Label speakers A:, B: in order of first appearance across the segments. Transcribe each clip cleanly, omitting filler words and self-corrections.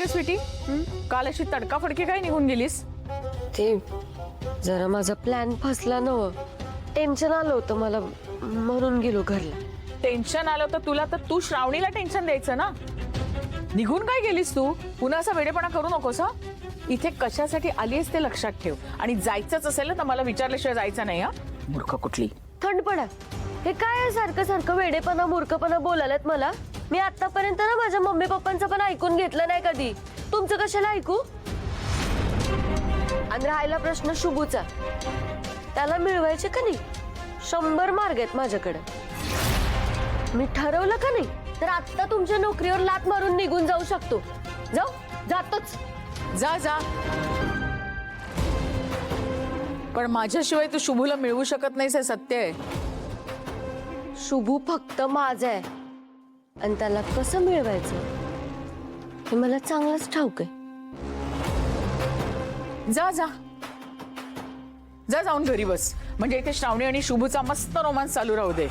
A: स्वीटी? काल अशी तडकाफडकी काय निघून गेलीस?
B: ते जरा माझा प्लॅन फसला नव, टेन्शन आलं होतं मला म्हणून गेलो घरला.
A: टेन्शन आलं तर तुला, तर तू श्रावणीला टेन्शन द्यायचं ना. निघून काय गेलीस तू? पुन्हा असा वेडेपणा करू नकोस हा. इथे कशासाठी आलीस ते लक्षात ठेव, आणि जायचंच असेल तर मला विचारल्याशिवाय जायचं नाही हा. मूर्ख कुठली.
B: थंड पडा. हे काय आहे सारखं सारखं वेडेपणा मूर्खपणा बोलायलात मला? मी आतापर्यंत ना माझ्या मम्मी पप्पांचं पण ऐकून घेतलं नाही कधी. तुमचं कशाला ऐकू? आणि राहिला प्रश्न शुभूचा, त्याला मिळवायचे का नाही 100 मार्ग आहेत माझ्याकडे. मी ठरवलं का नाही तर आता तुमच्या नोकरीवर लात मारून निघून जाऊ शकतो. जातोच.
A: जा जा. पण माझ्याशिवाय तू शुभूला मिळवू शकत नाहीस हे सत्य आहे.
B: शुभू फक्त माझा आहे, आणि त्याला कसं मिळवायचं हे मला चांगलंच ठाऊक आहे.
A: जा जा जा, जाऊन घरी बस. म्हणजे इथे श्रावणी आणि शुभूचा मस्त रोमांस चालू राहू दे.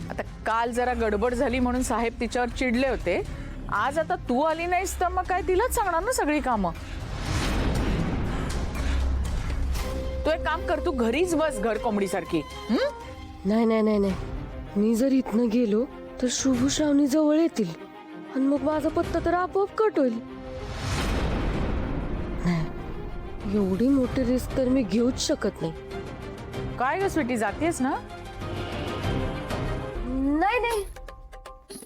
A: आता काल जरा गडबड झाली म्हणून साहेब तिच्यावर चिडले होते. आज आता तू आली नाहीस तर मग काय तिलाच सांगणार ना सगळी कामं. तू एक काम कर, तू घरीच बस घर कोंबडी सारखी.
B: नाही नाही नाही नाही, मी जर इथनं गेलो तर शुभू श्रावणी जवळ येतील आणि मग माझा पत्ता तर आपोआप कट होईल. नाही, एवढी मोठी रिस्क तर मी घेऊच शकत नाही.
A: काय ग स्वीटी, जातेस ना?
B: नाही नाही,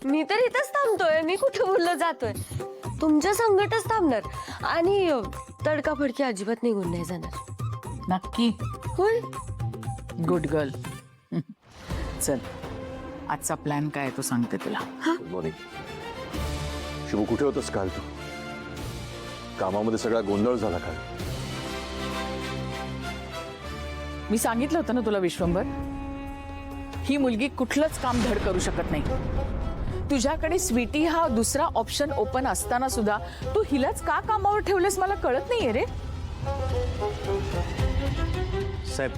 B: मी तर इथंच थांबतोय. मी कुठे बोललो जातोय? तुमच्या संगटच थांबणार, आणि तडकाफडकी अजिबात निघून नाही जाणार.
A: नक्की?
B: होय.
A: Good girl. चल, आजचा प्लॅन काय आहे तो सांगते तुला.
C: Good morning. शुभ, कुठे होतस काल तू? कामामध्ये सगळा गोंधळ झाला काल.
A: मी सांगितलं होतं ना तुला विश्वंभर, ही मुलगी कुठलंच काम धड करू शकत नाही. तुझ्याकडे स्वीटी हा दुसरा ऑप्शन ओपन असताना सुद्धा तू हिलाच का कामावर ठेवलेस मला कळत नाहीये रे.
D: साहेब,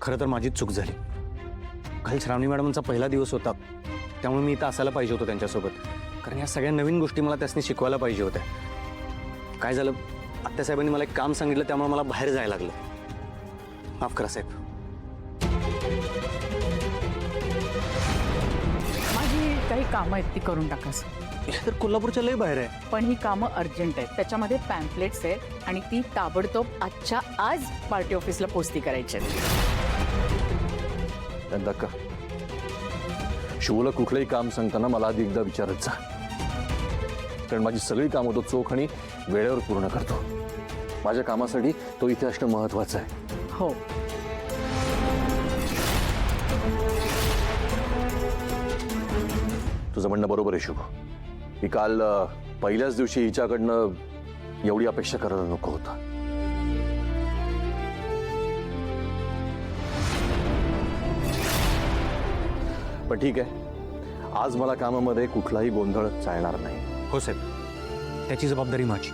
D: खरं तर माझीच चूक झाली. काल श्रावणी मॅडमचा पहिला दिवस होता, त्यामुळे मी इथं असायला पाहिजे होतं त्यांच्यासोबत. कारण या सगळ्या नवीन गोष्टी मला त्यासनी शिकवायला पाहिजे होत्या. काय झालं, आत्यासाहेबांनी मला एक काम सांगितलं, त्यामुळे मला बाहेर जायला लागलं. माफ करा साहेब.
A: माझी काही कामं आहेत ती करून टाकास.
D: तर कोल्हापूरच्या लय बाहेर आहे.
A: पण ही कामं अर्जंट आहेत. त्याच्यामध्ये पॅम्पलेट्स आहेत आणि ती ताबडतोब आजच्या आज पार्टी ऑफिसला पोस्टी करायची आहेत.
C: का शुभला कुठलंही काम सांगताना मला आधी एकदा विचारत जा, कारण माझी सगळी कामं तो चोख आणि वेळेवर पूर्ण करतो. माझ्या कामासाठी तो इथे असणं महत्वाचं आहे.
A: हो.
C: तुझं म्हणणं बरोबर आहे शुभ. मी काल पहिल्याच दिवशी हिच्याकडनं एवढी अपेक्षा करायला नको होता. पण ठीक आहे, आज मला कामामध्ये कुठलाही गोंधळ चालणार नाही.
D: हो साहेब, त्याची जबाबदारी माझी.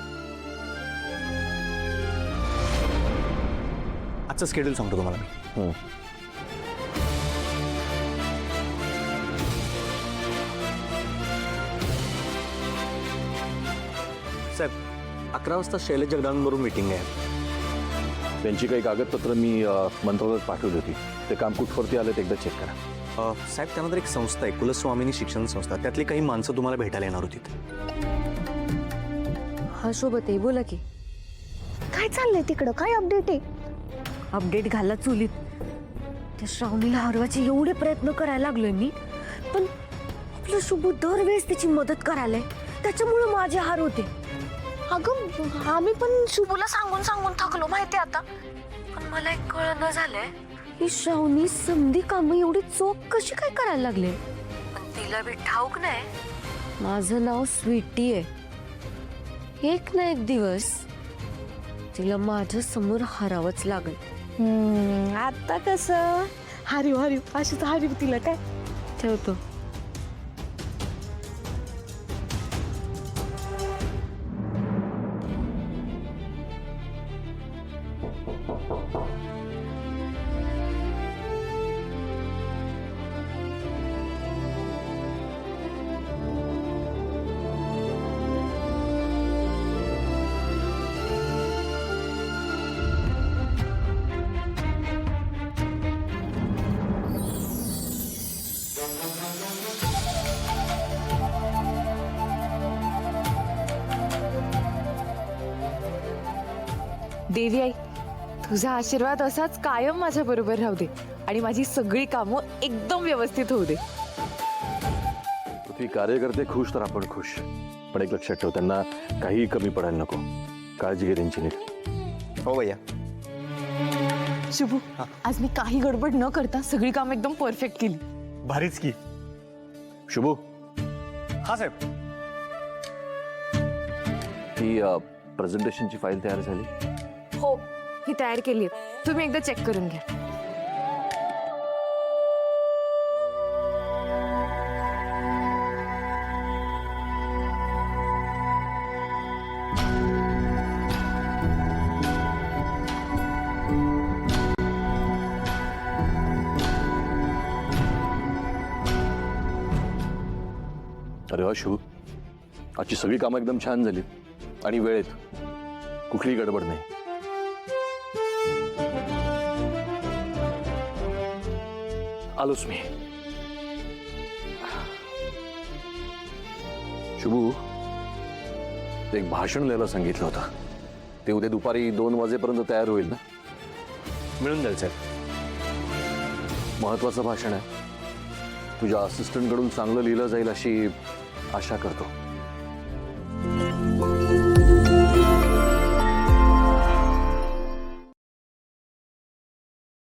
D: आजचं स्केड्यूल सांगतो तुम्हाला मी. साहेब, 11 वाजता शैलेश जगदाळांबरोबर मीटिंग आहे.
C: त्यांची काही कागदपत्र मी मंत्रालयात पाठवली होती. ते काम कुठवरती आलं ते एकदा चेक करा.
D: साहेब, त्यानंतर एक संस्था आहे, कुलस्वामिनी शिक्षण संस्था. त्यातली काही माणसं तुम्हाला भेटायला येणार होती.
B: हा सोबत आहे, बोला की.
E: काय चाललंय तिकडं? काय अपडेट आहे?
B: अपडेट घाला चुलीत. त्या श्रावणीला हरवायचे एवढे प्रयत्न करायला लागलोय मी, पण आपलं शुभ दरवेळेस त्याची मदत करायलाय. त्याच्यामुळे माझे हार होते.
E: अगं, आम्ही पण शुभूला सांगून सांगून थकलो माहितीये आता.
B: पण मला एक कळणं झालंय, ही श्रावणी समधी कामं एवढी चोख कशी काय करायला लागले. पण तिला बी ठाऊक नाही माझं नाव स्वीटी आहे. एक ना एक दिवस तिला माझ्या समोर हरावंच लागल.
E: आता कसं हरिव हरिव अशीच हरिव तिला काय.
B: ठेवतो.
F: देवी आई, तुझा आशीर्वाद असाच कायम माझ्या बरोबर राहू दे आणि माझी सगळी कामं एकदम व्यवस्थित होऊ दे.
C: पृथ्वी, कार्यकर्ते खुश तर आपण खुश, पण एक लक्षात ठेव, त्यांना काही कमी पडायला नको. काळजी घे त्यांची नीट.
D: हो भैया.
F: शुभू, आज मी काही गडबड न करता सगळी कामं एकदम परफेक्ट केली.
D: भारीच की.
C: शुभू,
D: हा साहेब.
C: ही प्रेझेंटेशनची फाईल तयार झाली?
F: हो, ही तयार केली आहे. तुम्ही एकदा चेक करून घ्या.
C: अरे वा शुभ, आजची सगळी कामं एकदम छान झाली आणि वेळेत, कुठलीही गडबड नाही. आलोच मी. शुभू, एक भाषण लिहायला सांगितलं होतं, ते उद्या दुपारी 2 वाजेपर्यंत तयार होईल ना?
D: मिळून जाईल साहेब.
C: महत्वाचं भाषण आहे. तुझ्या असिस्टंटकडून चांगलं लिहिलं जाईल अशी आशा करतो.